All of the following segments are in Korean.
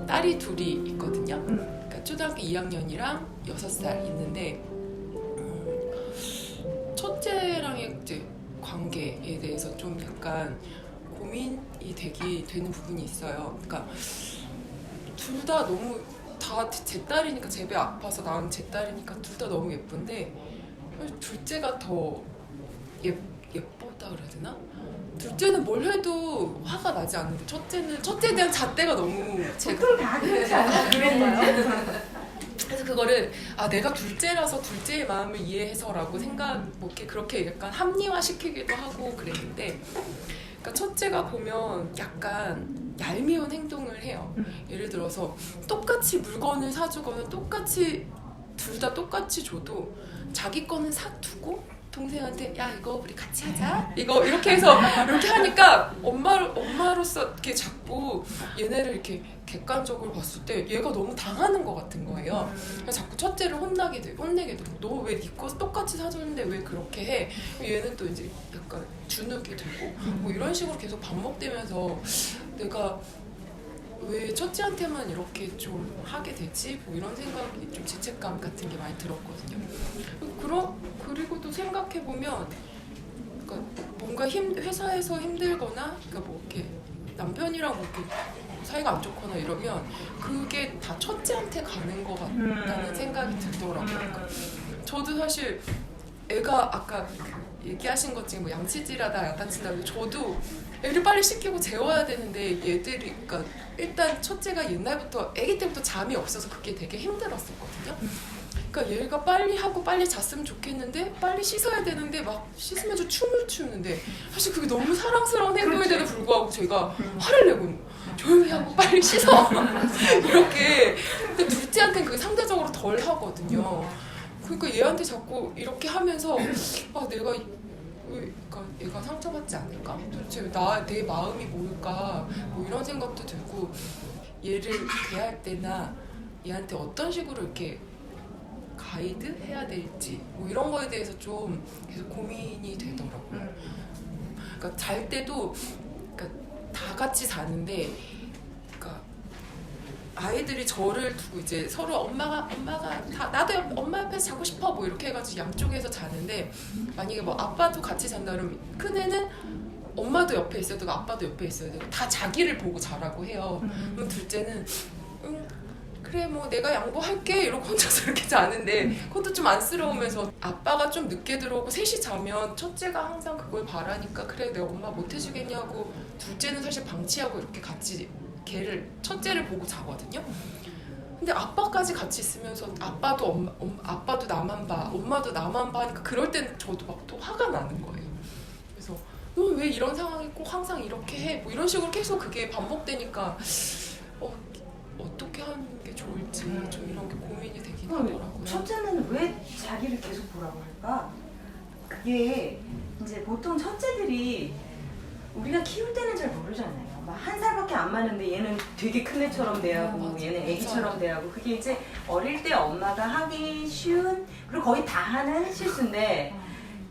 딸이 둘이 있거든요. 그러니까 초등학교 2학년이랑 6살 있는데 첫째랑의 이제 관계에 대해서 좀 약간 고민이 되는 부분이 있어요. 그러니까 둘 다 너무 다 제 딸이니까 제 배 아파서 낳은 제 딸이니까 둘 다 너무 예쁜데 둘째가 더 예쁘다 그래야 되나? 둘째는 뭘 해도 화가 나지 않는데 첫째에 대한 잣대가 너무 보통 다 그렇지 않아요? 그랬나요? 그래서 그거를 내가 둘째라서 둘째의 마음을 이해해서라고 뭐 그렇게 약간 합리화시키기도 하고 그랬는데 그러니까 첫째가 보면 약간 얄미운 행동을 해요. 예를 들어서 똑같이 물건을 사주거나 둘 다 똑같이 줘도 자기 거는 사두고 동생한테 야 이거 우리 같이 하자 이거 이렇게 해서 이렇게 하니까 엄마로서 이렇게 자꾸 얘네를 이렇게 객관적으로 봤을 때 얘가 너무 당하는 것 같은 거예요. 그래서 자꾸 첫째를 혼내게 되고 너 왜 네 거 똑같이 사줬는데 왜 그렇게 해? 얘는 또 이제 약간 주눅이 들고 뭐 이런 식으로 계속 반복되면서 내가 왜 첫째한테만 이렇게 좀 하게 되지? 뭐 이런 생각이 좀 죄책감 같은 게 많이 들었거든요. 그리고 또 생각해보면 그러니까 뭔가 회사에서 힘들거나 그러니까 뭐 이렇게 남편이랑 뭐 이렇게 사이가 안 좋거나 이러면 그게 다 첫째한테 가는 것 같다는 생각이 들더라고요. 그러니까 저도 사실 애가 아까 얘기하신 것 중에 뭐 양치질하다 야단친다 저도 애를 빨리 씻기고 재워야 되는데 얘들이 그러니까 일단 첫째가 옛날부터 아기 때부터 잠이 없어서 그게 되게 힘들었었거든요. 그러니까 얘가 빨리 하고 빨리 잤으면 좋겠는데 빨리 씻어야 되는데 막 씻으면서 춤을 추는데 사실 그게 너무 사랑스러운 행동인데도 불구하고 제가 화를 내고 조용히 하고 빨리 씻어 이렇게. 근데 둘째한테는 그게 상대적으로 덜 하거든요. 그러니까 얘한테 자꾸 이렇게 하면서 내가 그러니까 얘가 상처받지 않을까? 도대체 내 마음이 뭘까? 뭐 이런 생각도 들고 얘를 대할 때나 얘한테 어떤 식으로 이렇게 가이드 해야 될지 뭐 이런 거에 대해서 좀 계속 고민이 되더라고요. 그러니까 잘 때도 그러니까 다 같이 자는데 그러니까 아이들이 저를 두고 이제 서로 엄마가 나도 엄마 옆에서 자고 싶어 뭐 이렇게 해가지고 양쪽에서 자는데 만약에 뭐 아빠도 같이 잔다 그러면 큰애는 엄마도 옆에 있어야 되고 아빠도 옆에 있어야 되고 다 자기를 보고 자라고 해요. 그럼 둘째는 그래 뭐 내가 양보할게 이러고 혼자서 이렇게 자는데 그것도 좀 안쓰러우면서 아빠가 좀 늦게 들어오고 셋이 자면 첫째가 항상 그걸 바라니까 그래 내 엄마 못 해주겠냐고 둘째는 사실 방치하고 이렇게 같이 첫째를 보고 자거든요. 근데 아빠까지 같이 있으면서 아빠도 나만 봐 엄마도 나만 봐 하니까 그럴 때는 저도 막 또 화가 나는 거예요. 그래서 너 왜 이런 상황이 꼭 항상 이렇게 해? 뭐 이런 식으로 계속 그게 반복되니까 어떻게 하는 게 좋을지 좀 이런 게 고민이 되긴 하더라고요. 첫째는 왜 자기를 계속 보라고 할까? 그게 이제 보통 첫째들이 우리가 키울 때는 잘 모르잖아요. 막 1살밖에 안 많은데 얘는 되게 큰 애처럼 대하고 얘는 애기처럼 대하고 그게 이제 어릴 때 엄마가 하기 쉬운 그리고 거의 다 하는 실수인데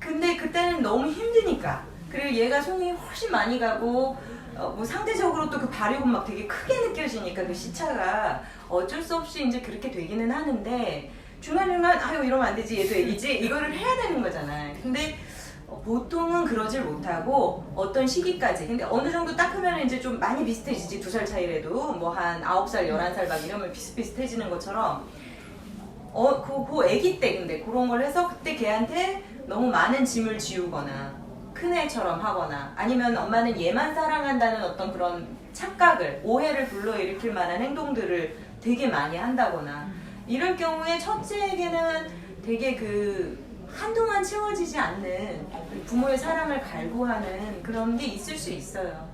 근데 그때는 너무 힘드니까 그리고 얘가 손이 훨씬 많이 가고 뭐 상대적으로 또 그 발육은 막 되게 크게 느껴지니까 그 시차가 어쩔 수 없이 이제 그렇게 되기는 하는데 중간중간 아유 이러면 안 되지 얘도 애기지 이거를 해야 되는 거잖아요. 근데 보통은 그러질 못하고 어떤 시기까지 근데 어느 정도 딱 크면 이제 좀 많이 비슷해지지 2살 차이라도 뭐 한 9살 11살 막 이러면 비슷비슷해지는 것처럼 그 애기 때 근데 그런 걸 해서 그때 걔한테 너무 많은 짐을 지우거나 큰애처럼 하거나 아니면 엄마는 얘만 사랑한다는 어떤 그런 착각을 오해를 불러일으킬 만한 행동들을 되게 많이 한다거나 이럴 경우에 첫째에게는 되게 한동안 채워지지 않는 부모의 사랑을 갈구하는 그런 게 있을 수 있어요.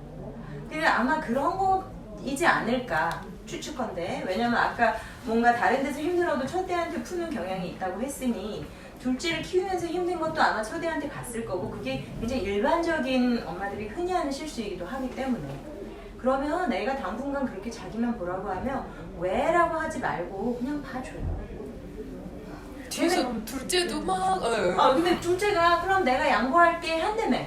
근데 아마 그런 거이지 않을까 추측컨대 왜냐면 아까 뭔가 다른 데서 힘들어도 첫째한테 푸는 경향이 있다고 했으니 둘째를 키우면서 힘든 것도 아마 첫째한테 갔을 거고 그게 굉장히 일반적인 엄마들이 흔히 하는 실수이기도 하기 때문에 그러면 애가 당분간 그렇게 자기만 보라고 하면 왜라고 하지 말고 그냥 봐줘요. 뒤에서 둘째도 막 근데 둘째가 그럼 내가 양보할게 한다며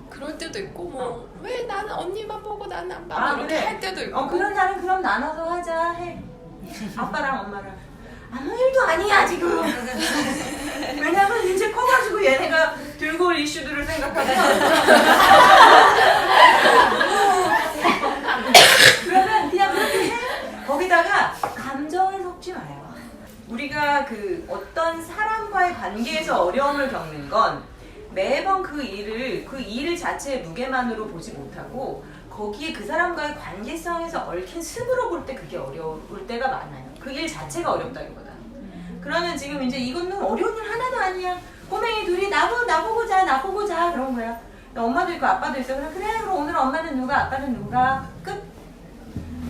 그럴 때도 있고 뭐 왜 나는 언니만 보고 딴 맘 이렇게 그래. 할 때도 있고. 그런 날은 그럼 나눠서 하자 해. 아빠랑 엄마랑. 아무 일도 아니야 지금. 왜냐면 이제 커가지고 얘네가 들고 올 이슈들을 생각하면 그러면 그냥 그렇게 해. 거기다가 감정을 섞지 마요. 우리가 그 어떤 사람과의 관계에서 어려움을 겪는 건 매번 그 일 자체의 무게만으로 보지 못하고 거기에 그 사람과의 관계성에서 얽힌 습으로 볼 때 그게 어려울 때가 많아요. 그 일 자체가 어렵다기보다. 그러면 지금 이제 이거는 어려운 일 하나도 아니야. 꼬맹이 둘이 나보고 자 그런 거야. 엄마도 있고 아빠도 있어. 그래 그럼 오늘 엄마는 누가 아빠는 누가 끝.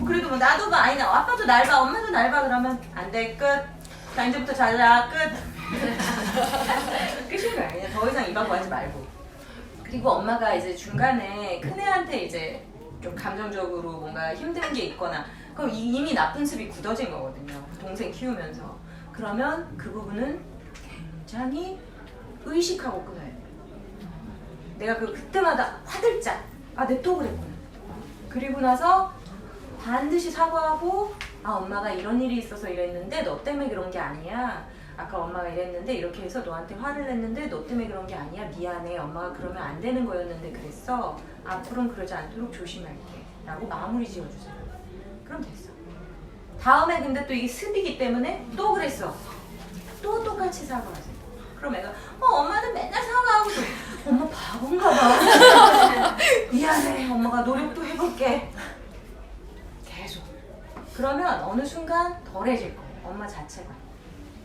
그래도 뭐 나도 봐 아니 아빠도 날 봐 엄마도 날 봐 그러면 안 돼 끝. 자 이제부터 자자 끝. 끝인 거야. 그냥 더 이상 입 하지 말고. 그리고 엄마가 이제 중간에 큰애한테 이제 좀 감정적으로 뭔가 힘든 게 있거나 그럼 이미 나쁜 습이 굳어진 거거든요. 동생 키우면서. 그러면 그 부분은 굉장히 의식하고 끊어야 돼요. 내가 그때마다 화들짝 내가 또 그랬구나. 그리고 나서 반드시 사과하고 엄마가 이런 일이 있어서 이랬는데 너 때문에 그런 게 아니야. 아까 엄마가 이랬는데 이렇게 해서 너한테 화를 냈는데 너 때문에 그런 게 아니야. 미안해. 엄마가 그러면 안 되는 거였는데 그랬어. 앞으로는 그러지 않도록 조심할게. 라고 마무리 지어주세요. 그럼 됐어. 다음에 근데 또 이게 습이기 때문에 또 그랬어. 또 똑같이 사과하세요. 그럼 애가 엄마는 맨날 사과하고 엄마 바본가 봐. 미안해. 엄마가 노력도 해볼게. 계속. 그러면 어느 순간 덜해질 거예요. 엄마 자체가.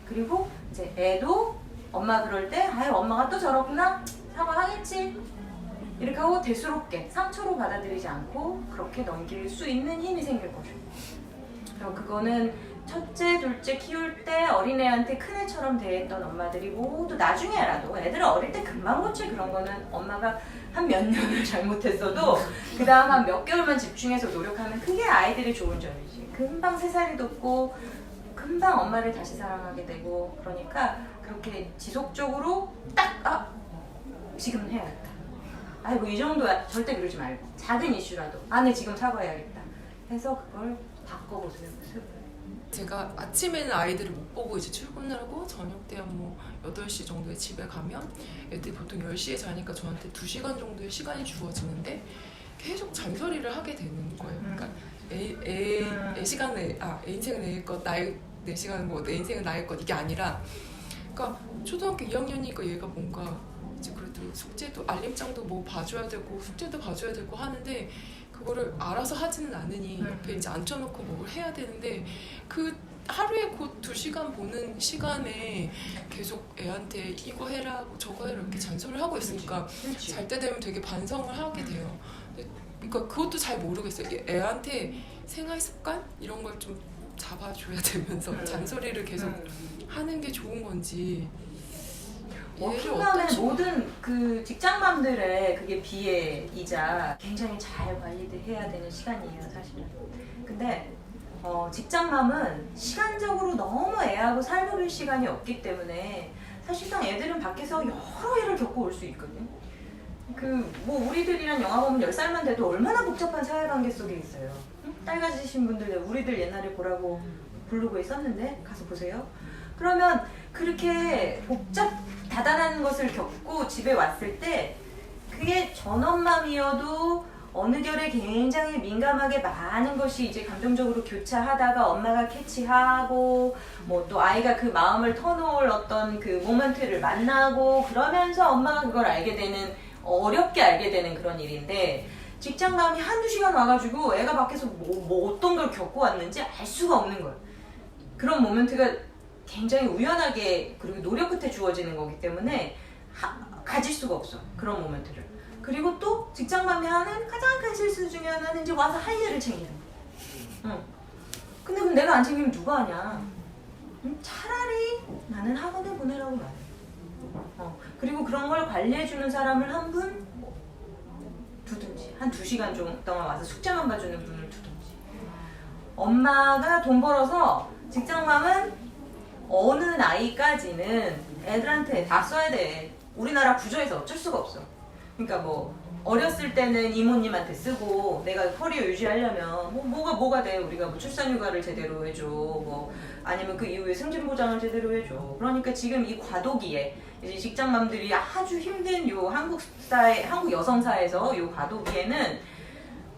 그리고 이제 애도 엄마 그럴 때 엄마가 또 저렇구나 사과하겠지 이렇게 하고 대수롭게 상처로 받아들이지 않고 그렇게 넘길 수 있는 힘이 생길 거죠. 그럼 그거는 첫째, 둘째 키울 때 어린애한테 큰애처럼 대했던 엄마들이 모두 나중에라도 애들은 어릴 때 금방 고칠 그런 거는 엄마가 한 몇 년을 잘못했어도 그 다음 한 몇 개월만 집중해서 노력하면 그게 아이들이 좋은 점이지. 금방 세살이 돋고 금방 엄마를 다시 사랑하게 되고 그러니까 그렇게 지속적으로 딱 지금 해야겠다. 아이고 이 정도야. 절대 그러지 말고 작은 이슈라도 네 지금 사과해야겠다 해서 그걸 바꿔보세요. 제가 아침에는 아이들을 못 보고 이제 출근을 하고 저녁 때 한 8시 정도에 집에 가면 애들이 보통 10시에 자니까 저한테 2시간 정도의 시간이 주어지는데 계속 잔소리를 하게 되는 거예요. 그러니까 애 시간에 애 인생은 내 것, 내 시간은 내 인생은 나의 것 이게 아니라 그러니까 초등학교 2학년이니까 얘가 뭔가 이제 그래도 숙제도 알림장도 봐줘야 되고 숙제도 봐줘야 되고 하는데 그거를 알아서 하지는 않으니 옆에 이제 앉혀놓고 뭘 해야 되는데 그 하루에 곧 2시간 보는 시간에 계속 애한테 이거 해라 저거 해라 이렇게 잔소리를 하고 있으니까 잘 때 되면 되게 반성을 하게 돼요. 그러니까 그것도 잘 모르겠어요. 애한테 생활 습관 이런 걸 좀 잡아줘야 되면서 잔소리를 계속 하는 게 좋은 건지. 워킹맘의 모든 그 직장맘들의 그게 비애이자 굉장히 잘 관리해야 되는 시간이에요, 사실은. 근데 직장맘은 시간적으로 너무 애하고 살놀릴 시간이 없기 때문에 사실상 애들은 밖에서 여러 일을 겪고 올 수 있거든요. 우리들이란 영화 보면 10살만 돼도 얼마나 복잡한 사회관계 속에 있어요. 딸 가지신 분들 우리들 옛날에 보라고 부르고 있었는데 가서 보세요. 그러면 그렇게 다단한 것을 겪고 집에 왔을 때 그게 전엄맘이어도 어느 결에 굉장히 민감하게 많은 것이 이제 감정적으로 교차하다가 엄마가 캐치하고 또 아이가 그 마음을 터놓을 어떤 그 모멘트를 만나고 그러면서 엄마가 그걸 알게 되는 어렵게 알게 되는 그런 일인데 직장맘이 한두 시간 와가지고 애가 밖에서 어떤 걸 겪고 왔는지 알 수가 없는 거예요. 그런 모멘트가 굉장히 우연하게 그리고 노력 끝에 주어지는 거기 때문에 가질 수가 없어. 그런 모멘트를. 그리고 또 직장맘이 하는 가장 큰 실수 중에 하나는 이제 와서 할 일을 챙기는 거야. 근데 그럼 내가 안 챙기면 누가 하냐. 차라리 나는 학원에 보내라고 말해. 그리고 그런 걸 관리해주는 사람을 한 분 두든지 한 2시간 동안 와서 숙제만 봐주는 분을 두든지. 엄마가 돈 벌어서 직장맘은 어느 나이까지는 애들한테 다 써야 돼. 우리나라 구조에서 어쩔 수가 없어. 그러니까 어렸을 때는 이모님한테 쓰고 내가 커리어 유지하려면 뭐가 돼. 우리가 뭐 출산휴가를 제대로 해줘. 뭐 아니면 그 이후에 승진보장을 제대로 해줘. 그러니까 지금 이 과도기에 이제 직장맘들이 아주 힘든 요 한국 여성사에서 요 과도기에는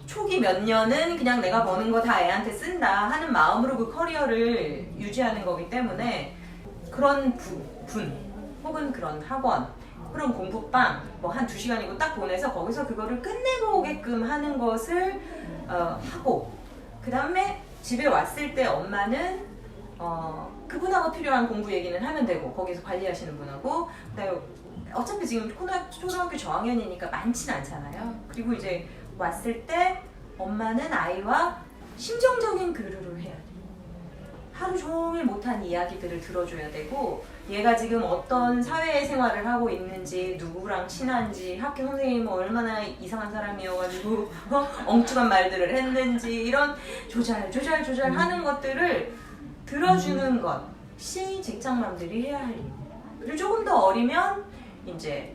초기 몇 년은 그냥 내가 버는 거 다 애한테 쓴다 하는 마음으로 그 커리어를 유지하는 거기 때문에 그런 분 혹은 그런 학원 그런 공부방 뭐 한 2시간이고 딱 보내서 거기서 그거를 끝내고 오게끔 하는 것을 하고 그 다음에 집에 왔을 때 엄마는 그분하고 필요한 공부 얘기는 하면 되고 거기서 관리하시는 분하고 그다음에 어차피 지금 초등학교 저학년이니까 많진 않잖아요. 그리고 이제 왔을 때 엄마는 아이와 심정적인 교류를 해야 돼. 하루 종일 못한 이야기들을 들어줘야 되고 얘가 지금 어떤 사회생활을 하고 있는지 누구랑 친한지 학교 선생님은 얼마나 이상한 사람이어가지고 엉뚱한 말들을 했는지 이런 조잘 하는 것들을 들어주는 것이 직장맘들이 해야 할 일. 그리고 조금 더 어리면 이제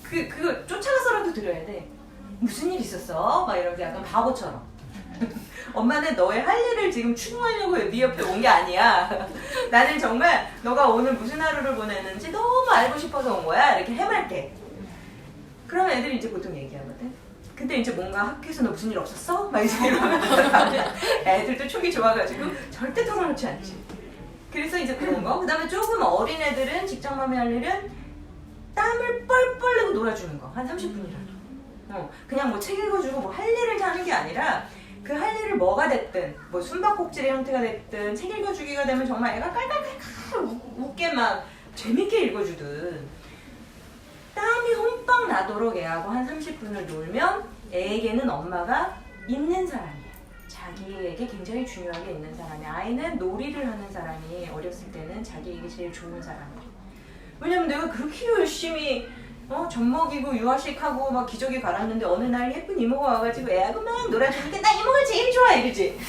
그거 쫓아가서라도 들어야 돼. 무슨 일 있었어? 막 이렇게 약간 바보처럼. 엄마는 너의 할 일을 지금 추궁하려고 네 옆에 온 게 아니야. 나는 정말 너가 오늘 무슨 하루를 보냈는지 너무 알고 싶어서 온 거야. 이렇게 해맑게. 그러면 애들이 이제 보통 얘기하거든. 근데 이제 뭔가 학교에서 너 무슨 일 없었어? 막 이제 이러면서 애들도 촉이 좋아가지고 절대 털어놓지 않지. 그래서 이제 그런 거. 그 다음에 조금 어린 애들은 직장맘이 할 일은 땀을 뻘뻘 내고 놀아주는 거. 한 30분이라도. 그냥 뭐 책 읽어주고 뭐 할 일을 하는 게 아니라 그 할 일을 뭐가 됐든 뭐 숨바꼭질의 형태가 됐든 책 읽어주기가 되면 정말 애가 깔깔깔깔 웃게 막 재밌게 읽어주든 땀이 홈빵 나도록 애하고 한 30분을 놀면 애에게는 엄마가 있는 사람이에요. 자기에게 굉장히 중요하게 있는 사람이. 아이는 놀이를 하는 사람이 어렸을 때는 자기에게 제일 좋은 사람이에요. 왜냐면 내가 그렇게 열심히 젖 먹이고 유아식하고 막 기저귀 갈았는데 어느 날 예쁜 이모가 와가지고 애하고 막 놀아주니까 나 이모가 제일 좋아 이러지.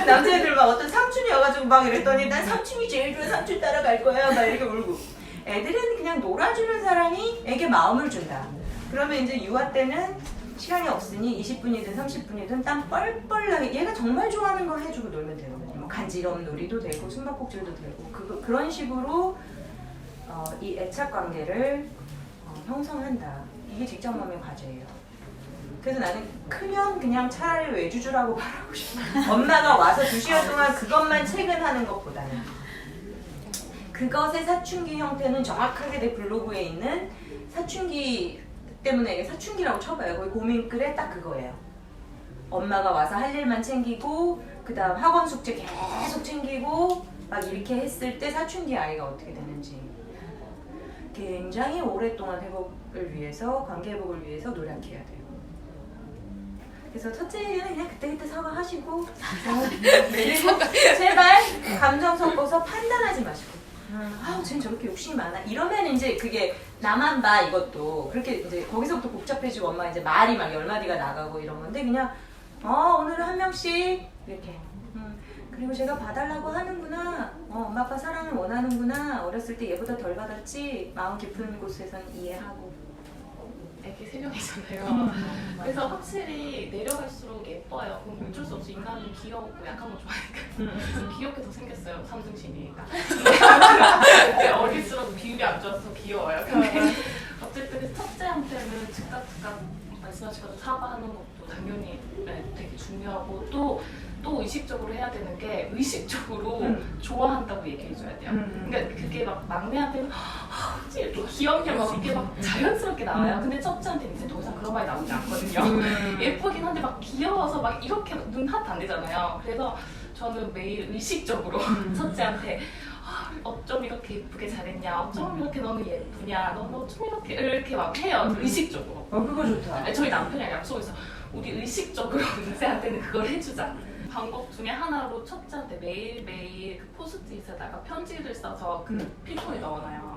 남자애들 막 어떤 삼촌이 와가지고 막 이랬더니 난 삼촌이 제일 좋아 삼촌 따라갈 거야 막 이렇게 울고. 애들은 그냥 놀아주는 사람이 애에게 마음을 준다. 그러면 이제 유아 때는 시간이 없으니 20분이든 30분이든 땀 뻘뻘 나게 얘가 정말 좋아하는 거 해주고 놀면 되거든요. 뭐 간지럼 놀이도 되고 숨바꼭질도 되고 그런 식으로 이 애착 관계를 형성한다. 이게 직장맘의 과제예요. 그래서 나는 크면 그냥 차라리 외주주라고 말하고 싶어. 엄마가 와서 2시간 동안 그것만 체근하는 것보다는 그것의 사춘기 형태는 정확하게 내 블로그에 있는 사춘기 때문에 사춘기라고 쳐봐요. 거기 고민글에 딱 그거예요. 엄마가 와서 할 일만 챙기고 그 다음 학원 숙제 계속 챙기고 막 이렇게 했을 때 사춘기 아이가 어떻게 되는지 굉장히 오랫동안 회복을 위해서 관계 회복을 위해서 노력해야 돼요. 그래서 첫째는 그냥 그때그때 사과하시고 그리고 제발 감정 섞어서 판단하지 마시고 아우 쟤는 저렇게 욕심이 많아 이러면 이제 그게 나만 봐 이것도 그렇게 이제 거기서부터 복잡해지고 엄마 이제 말이 막 10마디가 나가고 이런 건데 그냥 오늘은 한 명씩 이렇게 그리고 제가 봐달라고 하는구나. 엄마 아빠 사랑을 원하는구나. 어렸을 때 얘보다 덜 받았지. 마음 깊은 곳에선 이해하고. 애기 3명이잖아요. 그래서 확실히 내려갈수록 예뻐요. 그럼 어쩔 수 없이 인간은 귀엽고 약한 거 좋아하니까 귀엽게 더 생겼어요. 삼중신이니까. 어릴수록 비율이 안 좋아서 귀여워요. 근데 어쨌든 첫째한테는 즉각 말씀하신 것처럼 사과하는 것도 당연히 되게 중요하고 또 의식적으로 해야 되는 게 의식적으로 좋아한다고 얘기해줘야 돼요. 그러니까 그게 막 막내한테는 이렇게 귀염귀염 이게 막 자연스럽게 나와요. 근데 첫째한테는 이제 더 이상 그런 말이 나오지 않거든요. 예쁘긴 한데 막 귀여워서 막 이렇게 눈 하트 안 되잖아요. 그래서 저는 매일 의식적으로 첫째한테 어쩜 이렇게 예쁘게 잘했냐, 어쩜 이렇게 너는 예쁘냐, 너는 어쩜 이렇게 막 해요. 의식적으로. 그거 좋다. 저희 남편이랑 약속해서 우리 의식적으로 은세한테는 그걸 해주자. 방법 중에 하나로 첫째한테 매일매일 그 포스트잇에다가 편지를 써서 그 필통에 넣어놔요.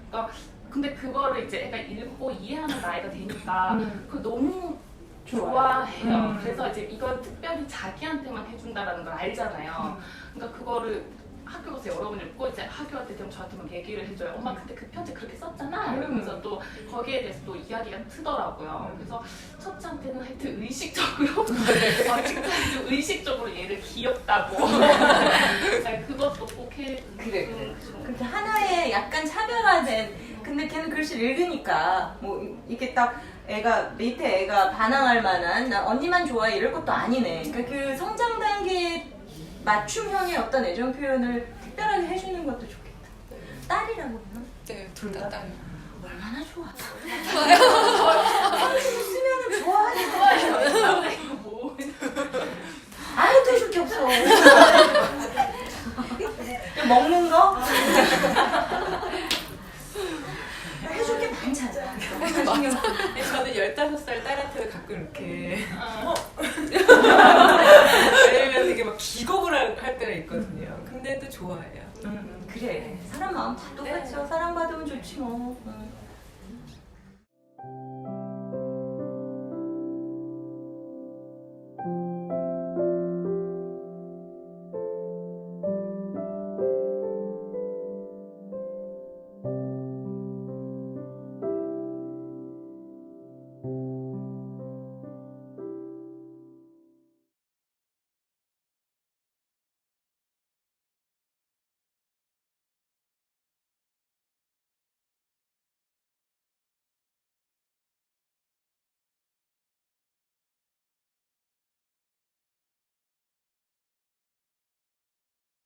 그러니까 근데 그거를 이제 애가 읽고 이해하는 나이가 되니까 그걸 너무 좋아해요. 그래서 이제 이걸 특별히 자기한테만 해준다라는 걸 알잖아요. 그러니까 그거를 학교 가서 여러 번 읽고 이제 학교한테 되면 저한테 막 얘기를 해줘요. 엄마 근데 그 편지 그렇게 썼잖아. 이러면서 또 거기에 대해서 또 이야기가 트더라고요. 그래서 첫째한테는 하여튼 의식적으로 직장에서 의식적으로 얘를 귀엽다고 네, 그것도 꼭 해. 그래. 그렇게 하나의 약간 차별화된, 근데 걔는 글씨를 읽으니까 뭐 이렇게 딱 애가 밑에 애가 반항할 만한 나 언니만 좋아해 이럴 것도 아니네. 그러니까 그 성장 단계에 맞춤형의 어떤 애정 표현을 특별하게 해주는 것도 좋겠다. 딸이라고 했나? 네, 둘 다 딸. 얼마나 좋아. 좋아요. 쓰면은 좋아하니까. 뭐 아무것도 해줄 게 없어. 먹는 거? 해줄 게 많잖아. 맞아. 저는 15살 딸한테 가끔 이렇게 왜냐면 되게 막 기겁을 할 때가 있거든요. 근데도 좋아해요. 그래. 사람 마음 다 똑같죠. 사랑받으면 좋지 뭐.